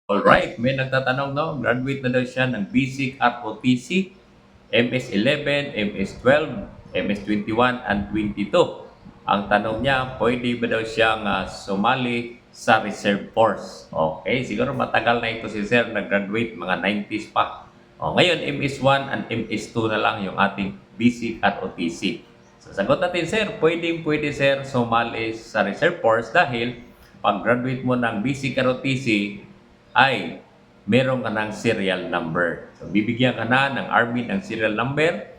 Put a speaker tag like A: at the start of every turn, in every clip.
A: Alright, may nagtatanong, no? Graduate na daw siya ng Basic ROTC, MS11, MS12, MS21, and 22. Ang tanong niya, pwede ba daw siyang sumali sa reserve force? Okay, siguro matagal na ito si Sir, nag-graduate, mga 90s pa. Ngayon, MS1 and MS2 na lang yung ating Basic ROTC. So, sagot natin, Sir, pwede Sir sumali sa reserve force dahil pag graduate mo ng Basic ROTC, ay meron ka ng serial number. So, bibigyan ka na ng Army ng serial number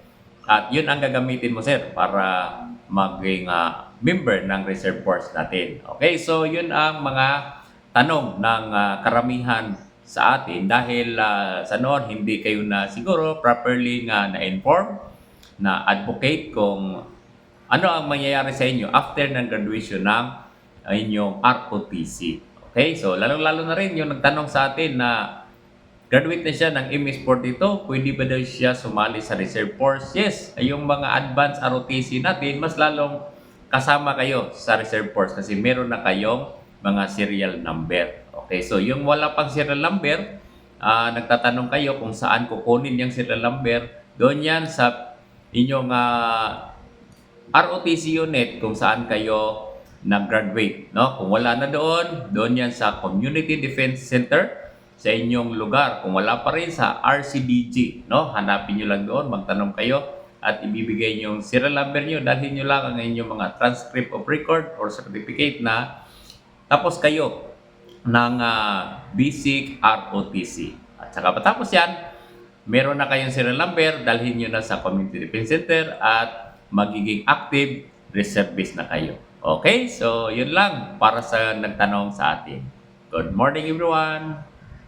A: at yun ang gagamitin mo, sir, para maging member ng reserve force natin. Okay, so yun ang mga tanong ng karamihan sa atin dahil sa noon hindi kayo na siguro properly na-inform, na advocate kung ano ang mangyayari sa inyo after ng graduation ng inyong ROTC. Okay, so lalong-lalo na rin yung nagtanong sa atin na graduate na siya ng MS-42, pwede ba daw siya sumali sa reserve force? Yes, yung mga advanced ROTC natin, mas lalong kasama kayo sa reserve force kasi meron na kayong mga serial number. Okay, so yung wala pang serial number, nagtatanong kayo kung saan kukunin yung serial number, doon yan sa inyong ROTC unit kung saan kayo nag-graduate, no? Kung wala na doon yan sa Community Defense Center sa inyong lugar. Kung wala pa rin sa RCDG, no? Hanapin niyo lang doon, magtanong kayo at ibibigay niyo yung serial number niyo, dalhin niyo lang ang inyong mga transcript of record or certificate na tapos kayo ng basic ROTC. At saka patapos yan, meron na kayong serial number, dalhin niyo na sa Community Defense Center at magiging active reservist na kayo. Okay, so yun lang para sa nagtanong sa atin. Good morning everyone!